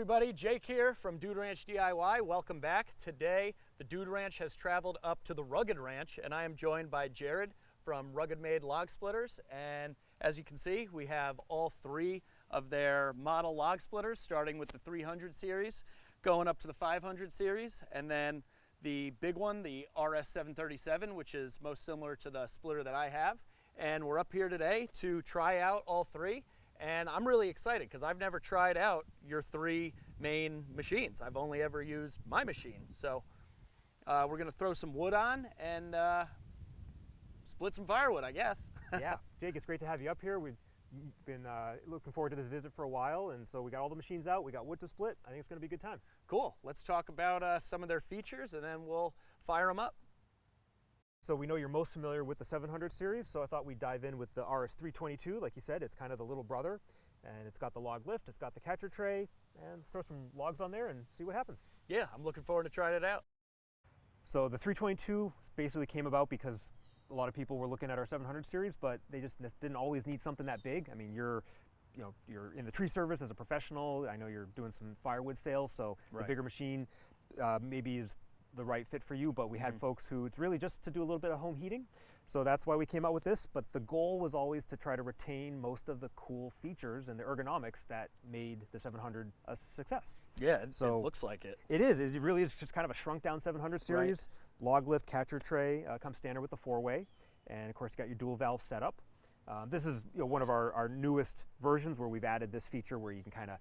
everybody, Jake here from Dude Ranch DIY. Welcome back. Today, the Dude Ranch has traveled up to the Rugged Ranch, and I am joined by Jared from RuggedMade Log Splitters. And as you can see, we have all three of their model log splitters, starting with the 300 series, going up to the 500 series, and then the big one, the RS737, which is most similar to the splitter that I have. And we're up here today to try out all three. And I'm really excited because I've never tried out your three main machines. I've only ever used my machine. So we're gonna throw some wood on and split some firewood, I guess. Yeah, Jake, it's great to have you up here. We've been looking forward to this visit for a while, and so we got all the machines out, we got wood to split. I think it's gonna be a good time. Cool, let's talk about some of their features and then we'll fire them up. So we know you're most familiar with the 700 series, so I thought we'd dive in with the RS322. Like you said, it's kind of the little brother, and it's got the log lift, it's got the catcher tray, and let's throw some logs on there and see what happens. Yeah, I'm looking forward to trying it out. So the 322 basically came about because a lot of people were looking at our 700 series, but they just didn't always need something that big. I mean, you're in the tree service as a professional. I know you're doing some firewood sales, so the bigger machine maybe is the right fit for you, but we had folks who it's really just to do a little bit of home heating. So that's why we came out with this, but the goal was always to try to retain most of the cool features and the ergonomics that made the 700 a success. Yeah, it looks like it. It is, it really is just kind of a shrunk down 700 series. Log lift, catcher tray, comes standard with the 4-way. And of course you got your dual valve setup. This is one of our newest versions where we've added this feature where you can kind of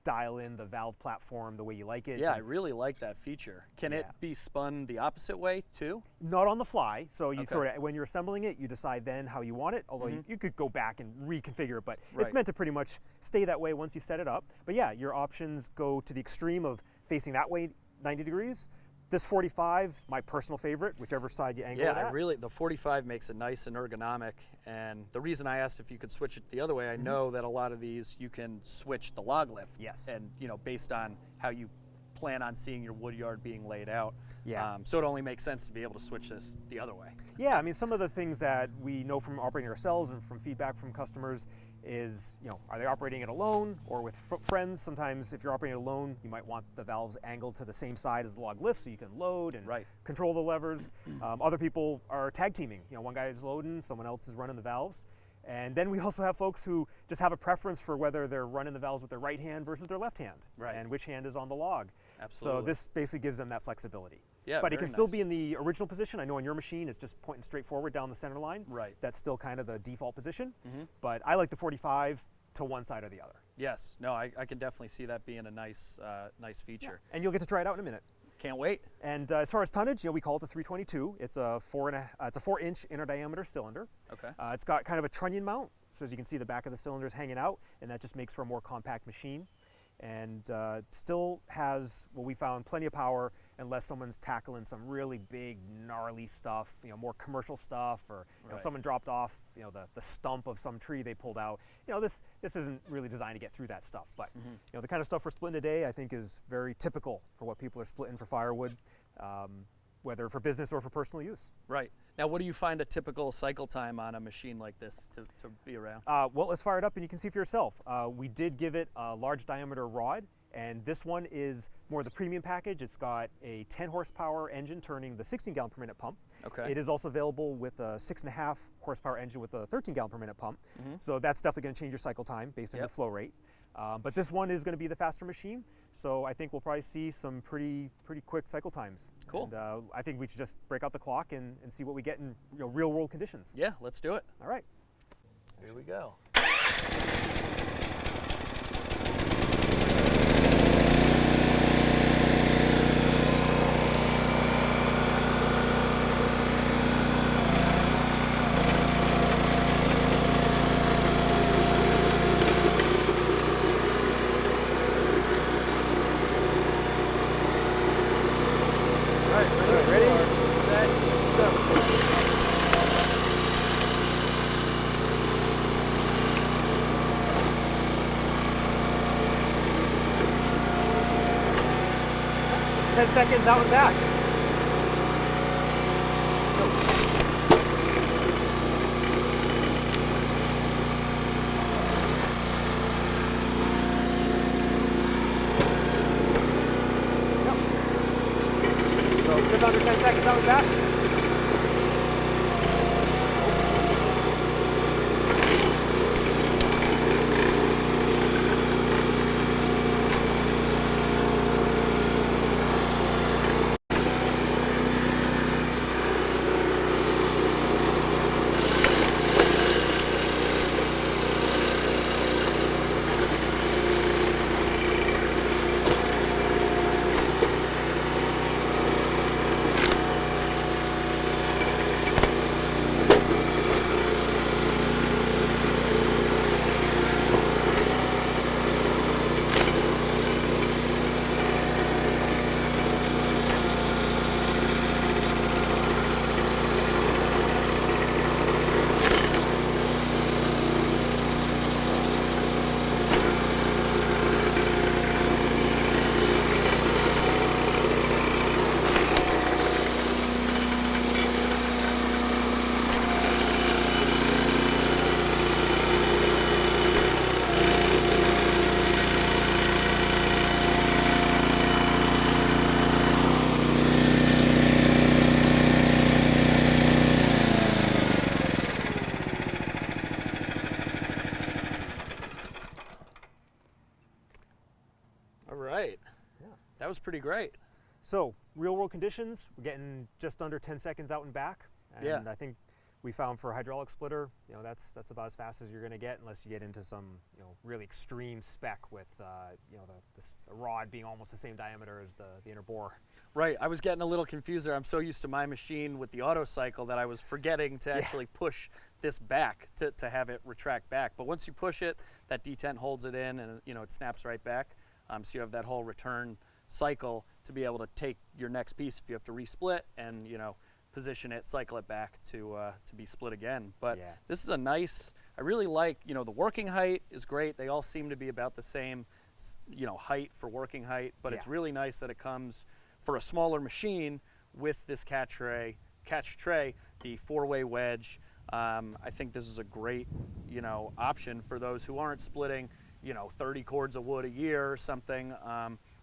dial in the valve platform the way you like it. Yeah, I really like that feature. Can it be spun the opposite way too? Not on the fly. So you sort of, when you're assembling it, you decide then how you want it, although you could go back and reconfigure it, but it's meant to pretty much stay that way once you've set it up. But yeah, your options go to the extreme of facing that way 90 degrees. This 45, my personal favorite, whichever side you angle it at. Yeah, the 45 makes it nice and ergonomic. And the reason I asked if you could switch it the other way, I know that a lot of these you can switch the log lift. Yes. And based on how you plan on seeing your wood yard being laid out. Yeah. So it only makes sense to be able to switch this the other way. Yeah, I mean, some of the things that we know from operating ourselves and from feedback from customers is, are they operating it alone or with friends? Sometimes if you're operating it alone, you might want the valves angled to the same side as the log lift so you can load and control the levers. Other people are tag teaming. One guy is loading, someone else is running the valves. And then we also have folks who just have a preference for whether they're running the valves with their right hand versus their left hand, and which hand is on the log. Absolutely. So this basically gives them that flexibility. Yeah, but it can still be in the original position. I know on your machine it's just pointing straight forward down the center line. Right. That's still kind of the default position. But I like the 45 to one side or the other. Yes. No, I can definitely see that being a nice feature. Yeah. And you'll get to try it out in a minute. Can't wait. And as far as tonnage, we call it the 322. It's a 4-inch inner diameter cylinder. Okay. It's got kind of a trunnion mount, so as you can see the back of the cylinder is hanging out, and that just makes for a more compact machine. And still has what we found plenty of power unless someone's tackling some really big gnarly stuff, more commercial stuff, or someone dropped off the stump of some tree they pulled out. This isn't really designed to get through that stuff, but the kind of stuff we're splitting today I think is very typical for what people are splitting for firewood, whether for business or for personal use. Right. Now, what do you find a typical cycle time on a machine like this to be around? Well, let's fire it up and you can see for yourself. We did give it a large diameter rod, and this one is more the premium package. It's got a 10 horsepower engine turning the 16 gallon per minute pump. Okay. It is also available with a 6.5 horsepower engine with a 13 gallon per minute pump. So that's definitely going to change your cycle time based on your flow rate. But this one is going to be the faster machine, so I think we'll probably see some pretty quick cycle times. Cool. And I think we should just break out the clock and see what we get in real world conditions. Yeah, let's do it. All right. Here we go. 10 seconds out and back. just under 10 seconds out and back. That was pretty great. So real world conditions, we're getting just under 10 seconds out and back. And Yeah. I think we found for a hydraulic splitter, that's about as fast as you're going to get, unless you get into some really extreme spec with the rod being almost the same diameter as the inner bore. Right, I was getting a little confused there. I'm so used to my machine with the auto cycle that I was forgetting to actually push this back to have it retract back. But once you push it, that detent holds it in and it snaps right back. So you have that whole return cycle to be able to take your next piece if you have to resplit and position it, cycle it back to be split again. But this is a nice, I really like, the working height is great. They all seem to be about the same, height for working height, but it's really nice that it comes for a smaller machine with this catch tray, the 4-way wedge. I think this is a great, option for those who aren't splitting, 30 cords of wood a year or something.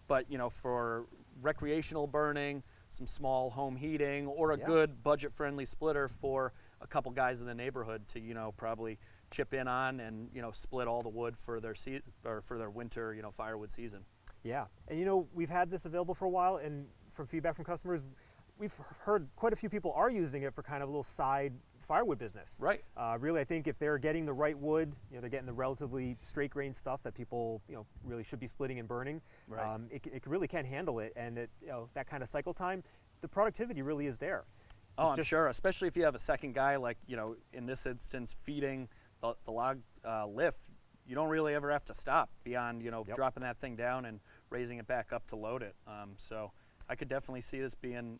But for recreational burning, some small home heating, or a good budget-friendly splitter for a couple guys in the neighborhood to probably chip in on and split all the wood for their for their winter firewood season. Yeah, and we've had this available for a while, and from feedback from customers, we've heard quite a few people are using it for kind of a little side firewood business. Right. Really, I think if they're getting the right wood, they're getting the relatively straight grain stuff that people really should be splitting and burning. Right. It really can handle it, and that kind of cycle time, the productivity really is there. Oh, I'm sure, especially if you have a second guy, like in this instance, feeding the log lift. You don't really ever have to stop beyond dropping that thing down and raising it back up to load it. So I could definitely see this being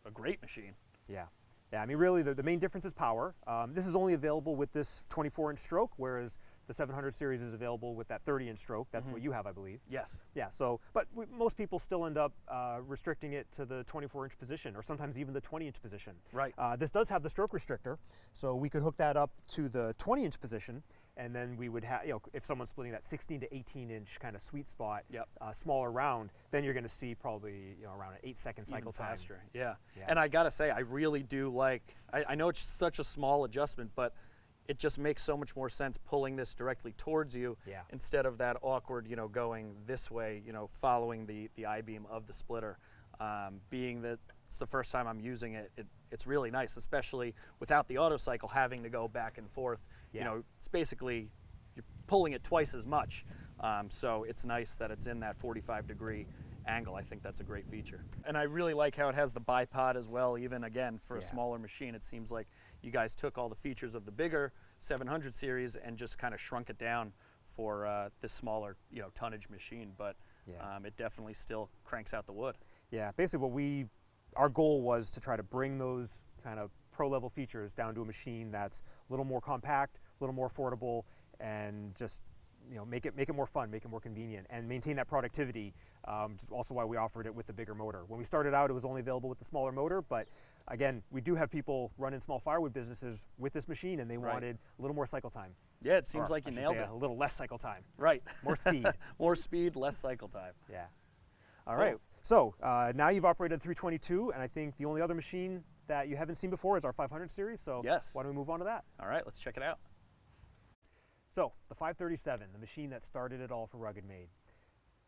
a great machine. Yeah. Yeah, I mean, really, the main difference is power. This is only available with this 24-inch stroke, whereas the 700 series is available with that 30-inch stroke. That's what you have, I believe. Yes. Yeah, so, but most people still end up restricting it to the 24-inch position, or sometimes even the 20-inch position. Right. This does have the stroke restrictor, so we could hook that up to the 20-inch position, and then we would have, if someone's splitting that 16 to 18-inch kind of sweet spot, smaller round, then you're going to see probably around an 8-second cycle time. Faster. Yeah. And I gotta say, I really do like. I know it's such a small adjustment, but it just makes so much more sense pulling this directly towards you instead of that awkward, going this way, following the I-beam of the splitter. Being that it's the first time I'm using it, it's really nice, especially without the auto cycle having to go back and forth. It's basically, you're pulling it twice as much. So it's nice that it's in that 45-degree angle. I think that's a great feature. And I really like how it has the bipod as well, even again, for a smaller machine. It seems like you guys took all the features of the bigger 700 series and just kind of shrunk it down for this smaller, tonnage machine. But it definitely still cranks out the wood. Yeah, basically our goal was to try to bring those kind of pro-level features down to a machine that's a little more compact, a little more affordable, and just make it more fun, make it more convenient, and maintain that productivity. Also why we offered it with the bigger motor. When we started out, it was only available with the smaller motor, but again, we do have people running small firewood businesses with this machine, and they wanted a little more cycle time. Yeah, it seems like you nailed it. A little less cycle time. Right. More speed. More speed, less cycle time. Yeah. All right. So now you've operated 322, and I think the only other machine that you haven't seen before is our 500 series, so Yes. why don't we move on to that? All right, let's check it out. So the 537, the machine that started it all for RuggedMade.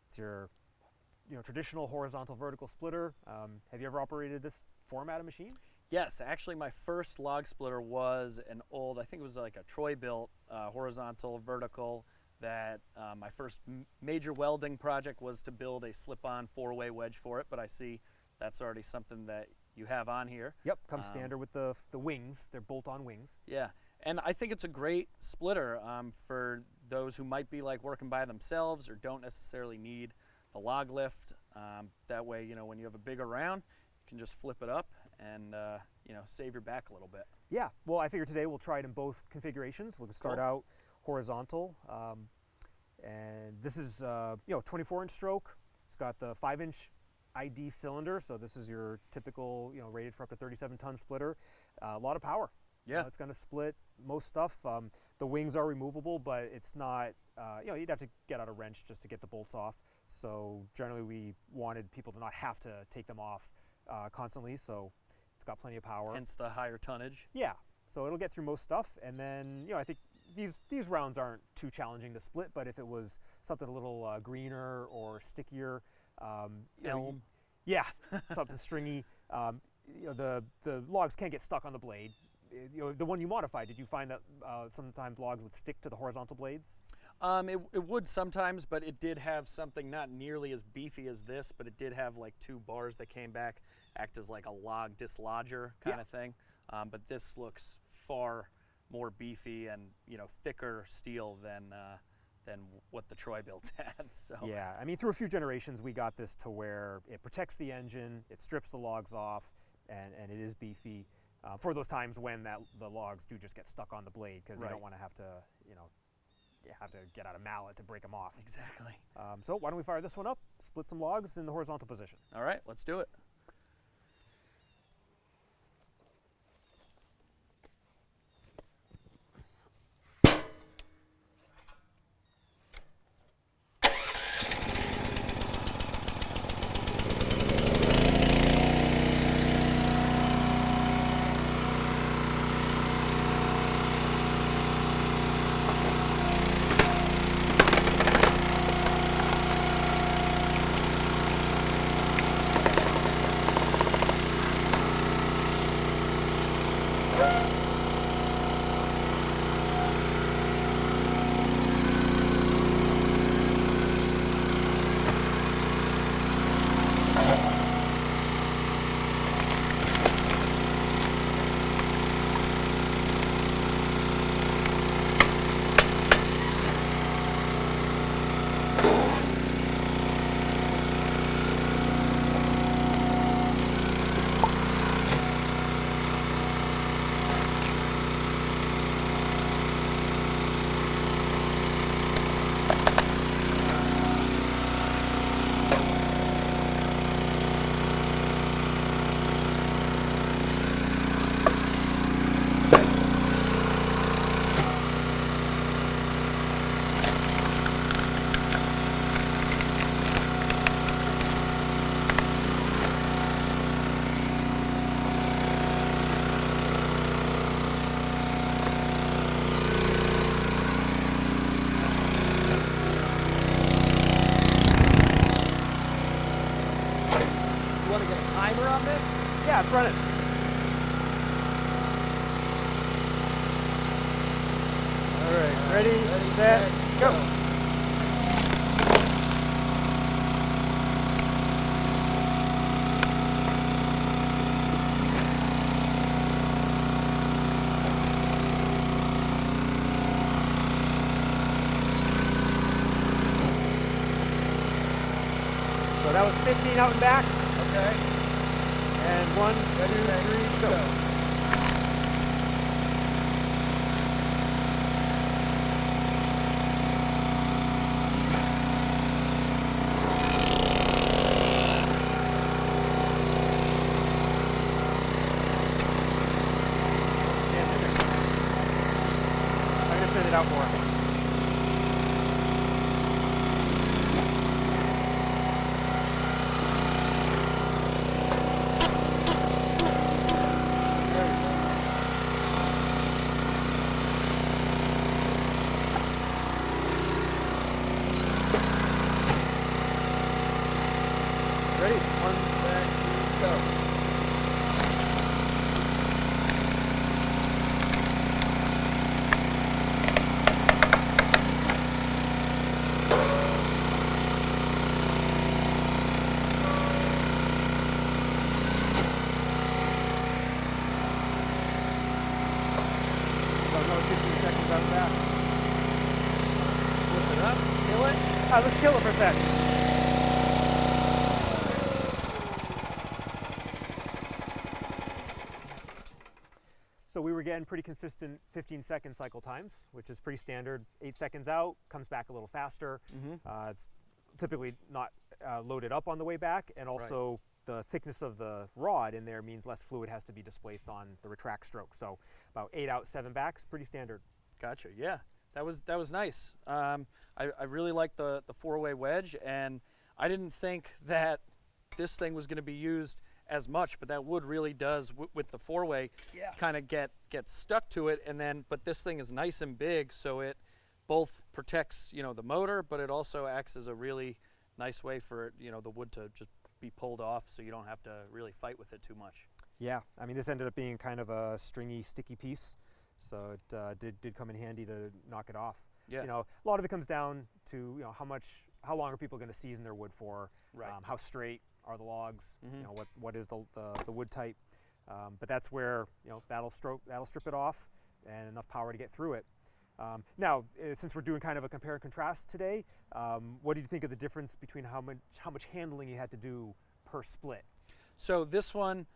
It's your traditional horizontal vertical splitter. Have you ever operated this format of machine? Yes, actually my first log splitter was an old, I think it was like a Troy built horizontal vertical that my first major welding project was to build a slip-on 4-way wedge for it, but I see that's already something that you have on here. Yep, comes standard with the wings. They're bolt-on wings. Yeah, and I think it's a great splitter for those who might be like working by themselves or don't necessarily need the log lift. That way, when you have a bigger round, you can just flip it up and save your back a little bit. Yeah, well, I figured today we'll try it in both configurations. We'll start out horizontal, and this is 24-inch stroke. It's got the 5-inch ID cylinder, so this is your typical rated for up to 37-ton splitter. A lot of power. Yeah, it's going to split most stuff. The wings are removable, but it's not. You'd have to get out a wrench just to get the bolts off. So generally, we wanted people to not have to take them off constantly. So it's got plenty of power. Hence the higher tonnage. Yeah, so it'll get through most stuff, and then I think these rounds aren't too challenging to split. But if it was something a little greener or stickier, Elm. Yeah, something stringy. The logs can get stuck on the blade. The one you modified, did you find that sometimes logs would stick to the horizontal blades? It would sometimes, but it did have something not nearly as beefy as this, but it did have like 2 bars that came back, act as like a log dislodger kind of thing. But this looks far more beefy and thicker steel than what the Troy built had. So yeah, I mean, through a few generations, we got this to where it protects the engine, it strips the logs off, and it is beefy for those times when the logs do just get stuck on the blade, because you don't want to have to get out a mallet to break them off. Exactly. So why don't we fire this one up, split some logs in the horizontal position. All right, let's do it. Yeah, let's run it. All right, ready, set, go. So that was 15 out and back. Okay. And 1, 2, 3, go. I'm going to send it out more. Ready? 1 sec, go. Another 15 seconds out of that. Flip it up, kill it. Let's kill it for a sec. So we were getting pretty consistent 15-second cycle times, which is pretty standard. 8 seconds out, comes back a little faster. It's typically not loaded up on the way back, and also the thickness of the rod in there means less fluid has to be displaced on the retract stroke. So about 8 out, 7 backs, pretty standard. Gotcha. Yeah, that was nice. I really like the 4-way wedge, and I didn't think that this thing was going to be used as much, but that wood really does with the 4-way kind of get stuck to it, and then but this thing is nice and big, so it both protects the motor, but it also acts as a really nice way for the wood to just be pulled off, so you don't have to really fight with it too much. Yeah, I mean, this ended up being kind of a stringy, sticky piece, so it did come in handy to knock it off. Yeah. A lot of it comes down to how long are people going to season their wood for, Right. How straight are the logs, what is the wood type, but that's where that'll strip it off, and enough power to get through it. Now, since we're doing kind of a compare and contrast today, what do you think of the difference between how much handling you had to do per split? So this one,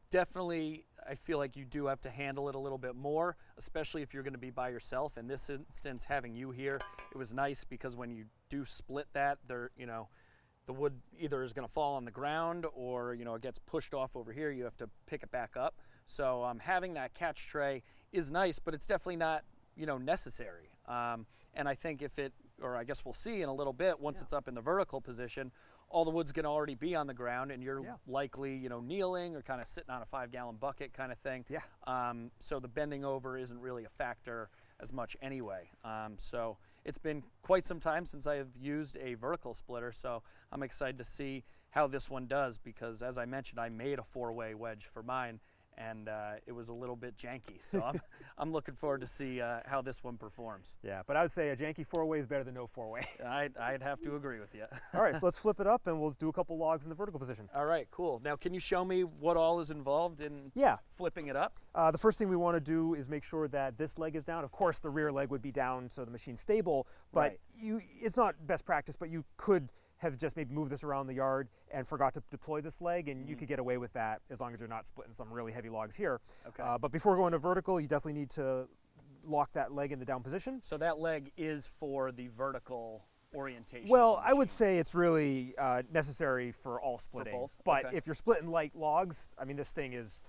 definitely, I feel like you do have to handle it a little bit more, especially if you're going to be by yourself. In this instance, having you here, it was nice because when you do split that, the wood either is going to fall on the ground or it gets pushed off over here. You have to pick it back up. So having that catch tray is nice, but it's definitely not necessary. And I think I guess we'll see in a little bit, once it's up in the vertical position, all the wood's gonna already be on the ground, and you're likely, kneeling or kind of sitting on a 5-gallon bucket kind of thing. Yeah. So the bending over isn't really a factor as much anyway. So it's been quite some time since I have used a vertical splitter, so I'm excited to see how this one does, because as I mentioned, I made a 4-way wedge for mine, and it was a little bit janky. So I'm looking forward to see how this one performs. Yeah, but I would say a janky 4-way is better than no 4-way. I'd have to agree with you. All right, so let's flip it up and we'll do a couple logs in the vertical position. All right, cool. Now, can you show me what all is involved in flipping it up? The first thing we want to do is make sure that this leg is down. Of course, the rear leg would be down so the machine's stable, but it's not best practice, but you could have just maybe moved this around the yard and forgot to deploy this leg, and you could get away with that as long as you're not splitting some really heavy logs here. Okay. But before going to vertical, you definitely need to lock that leg in the down position. So that leg is for the vertical orientation. Well, I would say it's really necessary for all splitting. For both? But Okay. if you're splitting light logs, I mean, this thing is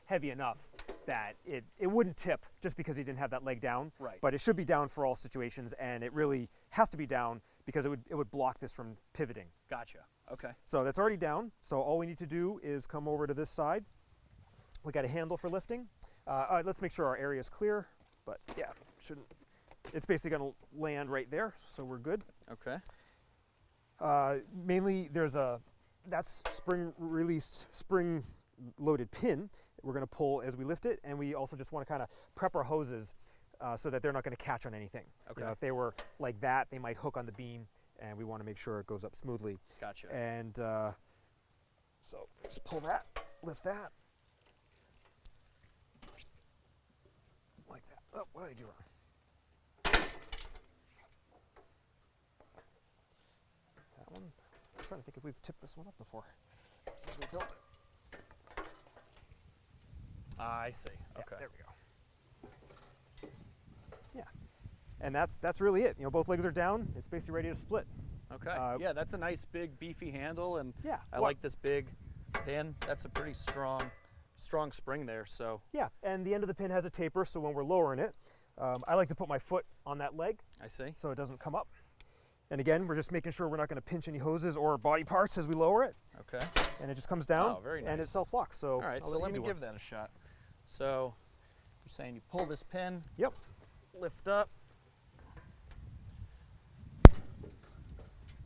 heavy enough that it wouldn't tip just because you didn't have that leg down. Right. But it should be down for all situations, and it really has to be down because it would block this from pivoting. Gotcha. Okay. So that's already down. So all we need to do is come over to this side. We got a handle for lifting. All right, let's make sure our area is clear. But yeah, shouldn't. It's basically going to land right there, so we're good. Okay. Mainly, that's spring release, spring loaded pin. We're going to pull as we lift it, and we also just want to kind of prep our hoses so that they're not going to catch on anything. Okay. If they were like that, they might hook on the beam, and we want to make sure it goes up smoothly. Gotcha. And so just pull that, lift that. Like that. Oh, what did I do wrong? That one. I'm trying to think if we've tipped this one up before since we built it. I see. Okay. Yeah, there we go. Yeah. And that's really it. Both legs are down. It's basically ready to split. Okay. Yeah, that's a nice big beefy handle, and Yeah. I like this big pin. That's a pretty strong spring there. So Yeah, and the end of the pin has a taper, so when we're lowering it, I like to put my foot on that leg I see. so it doesn't come up. And again, we're just making sure we're not going to pinch any hoses or body parts as we lower it. Okay. And it just comes down, Oh, very and nice. it self-locks. So All right. I'll So let you me do give one. that a shot. So you're saying you pull this pin, Yep. lift up.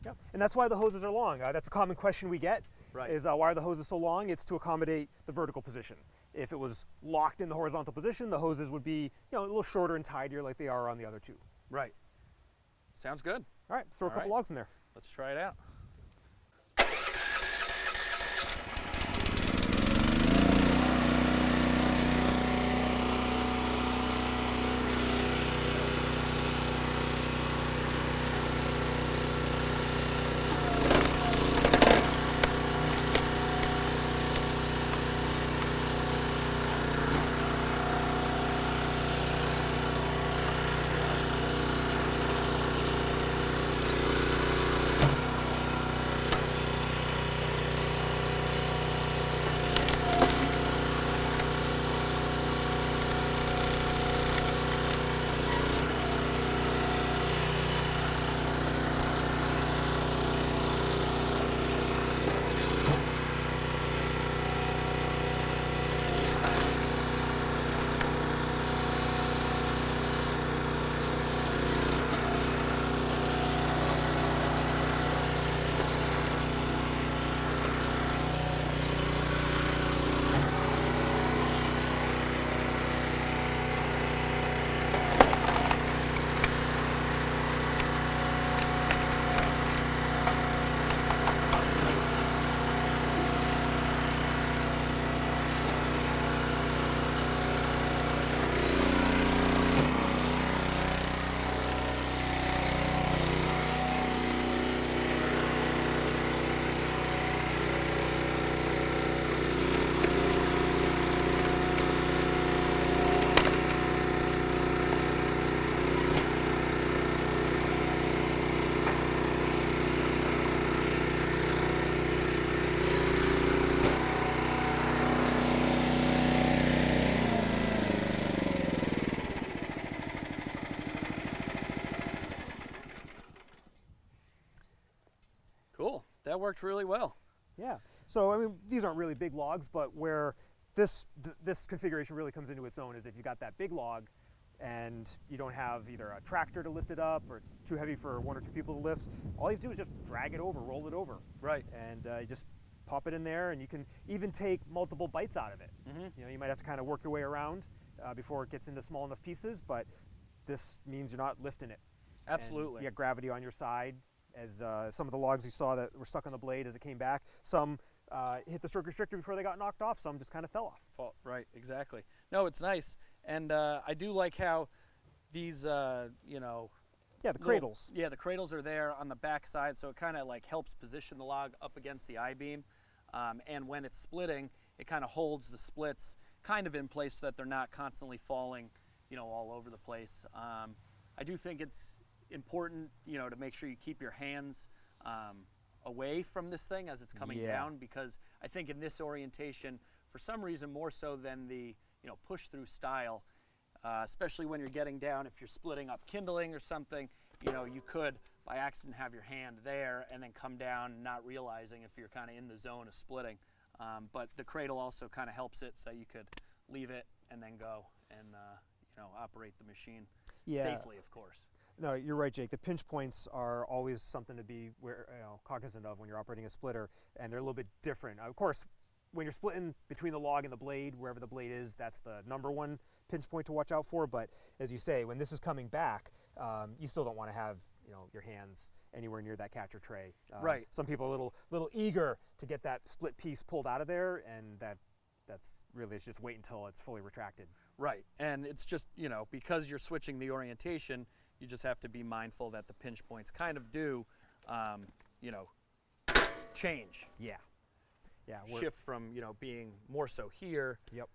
Yep. And that's why the hoses are long. That's a common question we get, Right. is why are the hoses so long? It's to accommodate the vertical position. If it was locked in the horizontal position, the hoses would be, a little shorter and tidier like they are on the other two. Right. Sounds good. All right, throw a All couple right. logs in there. Let's try it out. Cool. That worked really well. Yeah. So I mean, these aren't really big logs, but where this configuration really comes into its own is if you got that big log and you don't have either a tractor to lift it up or it's too heavy for one or two people to lift, all you have to do is just drag it over, roll it over. Right. And you just pop it in there, and you can even take multiple bites out of it. Mm-hmm. You might have to kind of work your way around before it gets into small enough pieces, but this means you're not lifting it. Absolutely. And you get gravity on your side. As some of the logs you saw that were stuck on the blade as it came back, some hit the stroke restrictor before they got knocked off, some just kind of fell off. Right, exactly. No, it's nice. And I do like how these, Yeah, the cradles. Yeah, the cradles are there on the back side, so it kind of like helps position the log up against the I-beam. And when it's splitting, it kind of holds the splits kind of in place so that they're not constantly falling, all over the place. I do think it's important, to make sure you keep your hands away from this thing as it's coming down, because I think in this orientation, for some reason more so than the push-through style, especially when you're getting down, if you're splitting up kindling or something, you could by accident have your hand there and then come down not realizing if you're kind of in the zone of splitting. But the cradle also kind of helps it, so you could leave it and then go and operate the machine safely, of course. No, you're right, Jake. The pinch points are always something to be cognizant of when you're operating a splitter, and they're a little bit different. Of course, when you're splitting between the log and the blade, wherever the blade is, that's the #1 pinch point to watch out for. But as you say, when this is coming back, you still don't want to have your hands anywhere near that catcher tray. Right. Some people are a little eager to get that split piece pulled out of there, and that's really, it's just wait until it's fully retracted. Right, and it's just because you're switching the orientation, you just have to be mindful that the pinch points kind of do, change. Yeah. Yeah. Shift from being more so here, Yep.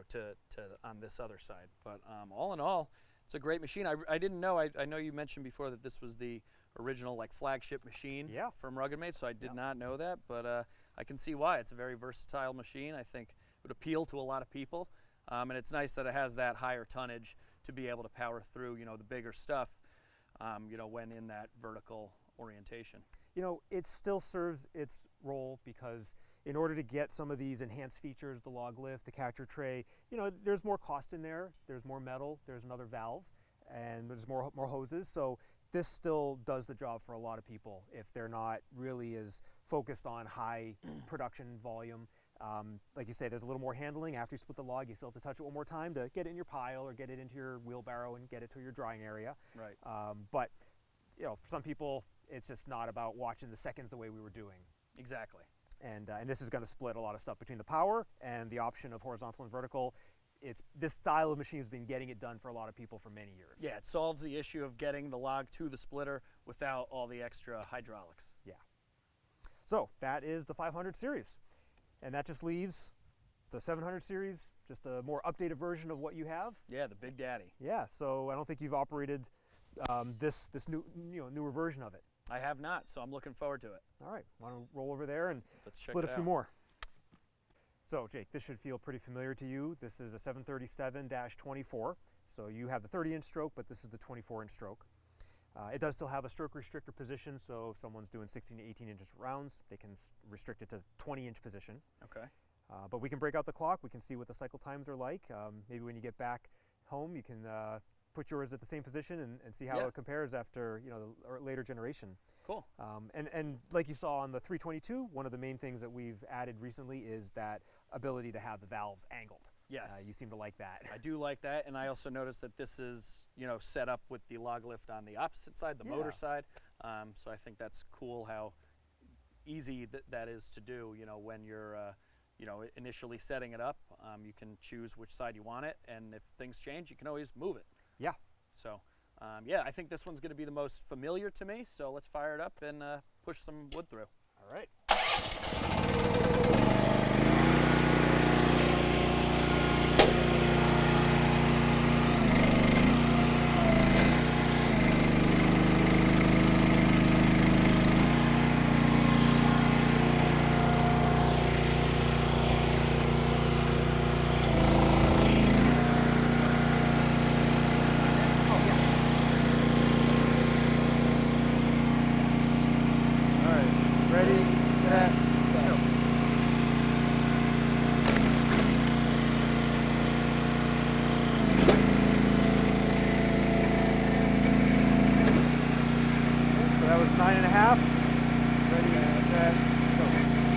to on this other side. But all in all, it's a great machine. I didn't know. I know you mentioned before that this was the original flagship machine from RuggedMade, so I did not know that. But I can see why. It's a very versatile machine. I think it would appeal to a lot of people, and it's nice that it has that higher tonnage to be able to power through the bigger stuff, when in that vertical orientation. It still serves its role, because in order to get some of these enhanced features, the log lift, the catcher tray, there's more cost in there. There's more metal, there's another valve, and there's more hoses. So this still does the job for a lot of people if they're not really as focused on high production volume. Like you say, there's a little more handling. After you split the log, you still have to touch it one more time to get it in your pile or get it into your wheelbarrow and get it to your drying area. Right. But you know, for some people, it's just not about watching the seconds the way we were doing. Exactly. And this is going to split a lot of stuff between the power and the option of horizontal and vertical. This style of machine has been getting it done for a lot of people for many years. Yeah, it solves the issue of getting the log to the splitter without all the extra hydraulics. Yeah. So that is the 500 series. And that just leaves the 700 series, just a more updated version of what you have. Yeah, the Big Daddy. Yeah, so I don't think you've operated this newer version of it. I have not, so I'm looking forward to it. All right, want to roll over there and Let's check split it a few out. more. So Jake, this should feel pretty familiar to you. This is a 737-24. So you have the 30-inch stroke, but this is the 24-inch stroke. It does still have a stroke restrictor position, so if someone's doing 16 to 18 inch rounds, they can restrict it to 20-inch position. Okay. But we can break out the clock. We can see what the cycle times are like. Maybe when you get back home, you can put yours at the same position and see how Yeah. it compares after the later generation. Cool. And like you saw on the 322, one of the main things that we've added recently is that ability to have the valves angled. Yes. You seem to like that. I do like that, and I also noticed that this is, set up with the log lift on the opposite side, the motor side. So I think that's cool how easy that is to do. When you're, initially setting it up, you can choose which side you want it, and if things change, you can always move it. Yeah. So, yeah, I think this one's going to be the most familiar to me. So let's fire it up and push some wood through. All right. That was 9.5. Ready, set, go.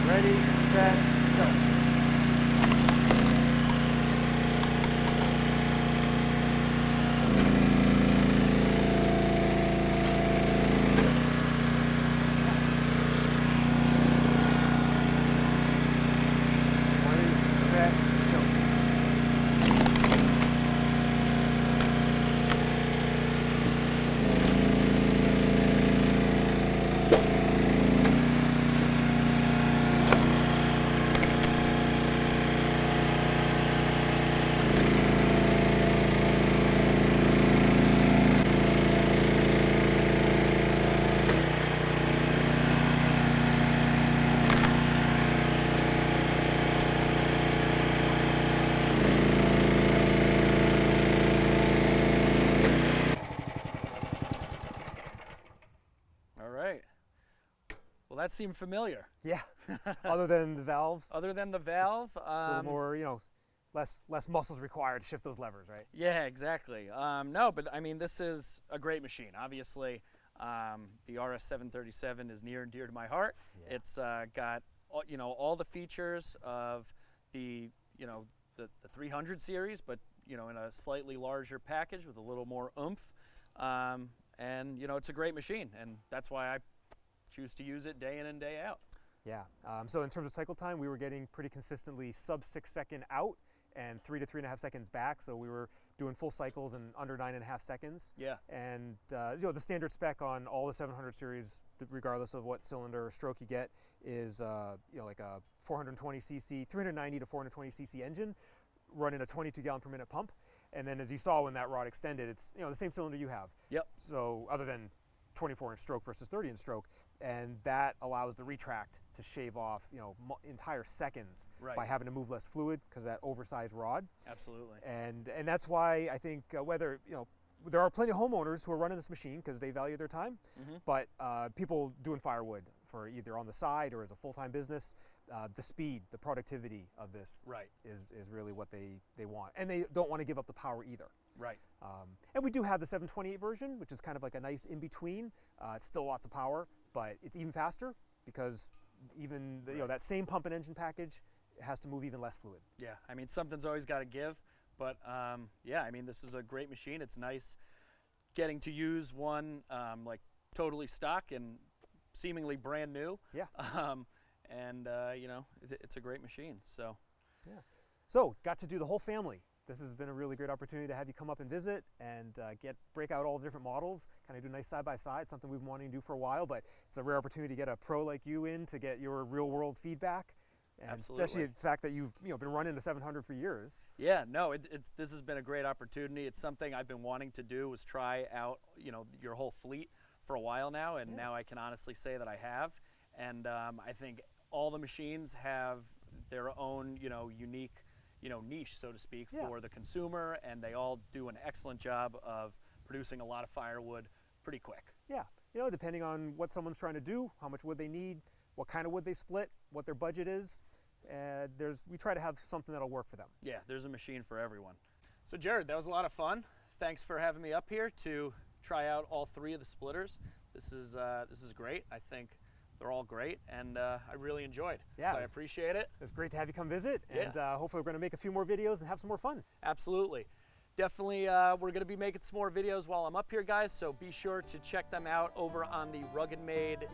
Ready, set, go. Ready, set, go. All right. Well, that seemed familiar. Yeah. Other than the valve, Other than the valve, a little more, less muscles required to shift those levers, right? yeah, exactly. No, but I mean, this is a great machine. Obviously, the RS737 is near and dear to my heart. Yeah. It's got all the features of the 300 series, but in a slightly larger package with a little more oomph. And it's a great machine, and that's why I choose to use it day in and day out. Yeah. So in terms of cycle time, we were getting pretty consistently sub 6 second out and 3 to 3.5 seconds back. So we were doing full cycles in under 9.5 seconds. Yeah. And the standard spec on all the 700 series, regardless of what cylinder or stroke you get, is like a 420 cc, 390 to 420 cc engine running a 22 gallon per minute pump. And then as you saw when that rod extended, it's the same cylinder you have. Yep. So other than 24-inch stroke versus 30-inch stroke, and that allows the retract to shave off entire seconds by having to move less fluid because of that oversized rod. Absolutely. And that's why I think whether there are plenty of homeowners who are running this machine because they value their time, but people doing firewood for either on the side or as a full-time business, the speed, the productivity of this is really what they want. And they don't want to give up the power either. Right. And we do have the 728 version, which is kind of like a nice in-between. It's still lots of power, but it's even faster because even that same pump and engine package has to move even less fluid. Yeah, I mean, something's always got to give. But yeah, I mean, this is a great machine. It's nice getting to use one like totally stock and seemingly brand new. Yeah. And it's a great machine. So. Yeah. So got to do the whole family. This has been a really great opportunity to have you come up and visit and break out all the different models, kind of do a nice side by side, something we've been wanting to do for a while, but it's a rare opportunity to get a pro like you in to get your real world feedback. And absolutely. Especially the fact that you've been running the 700 for years. Yeah, no, this has been a great opportunity. It's something I've been wanting to do, was try out your whole fleet for a while now, and now I can honestly say that I have. And I think all the machines have their own unique niche, so to speak, for the consumer, and they all do an excellent job of producing a lot of firewood pretty quick. Yeah, depending on what someone's trying to do, how much wood they need, what kind of wood they split, what their budget is. We try to have something that'll work for them. Yeah, there's a machine for everyone. So Jared, that was a lot of fun. Thanks for having me up here to try out all three of the splitters. This is great. I think they're all great, and I really enjoyed. Yeah, so I appreciate it. It's great to have you come visit, and hopefully we're going to make a few more videos and have some more fun. Absolutely. Definitely, we're going to be making some more videos while I'm up here, guys, so be sure to check them out over on the RuggedMade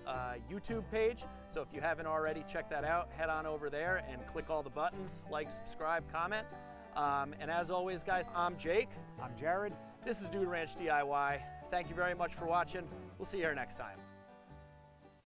YouTube page. So if you haven't already, check that out. Head on over there and click all the buttons, like, subscribe, comment. And as always, guys, I'm Jake. I'm Jared. This is Dude Ranch DIY. Thank you very much for watching. We'll see you here next time.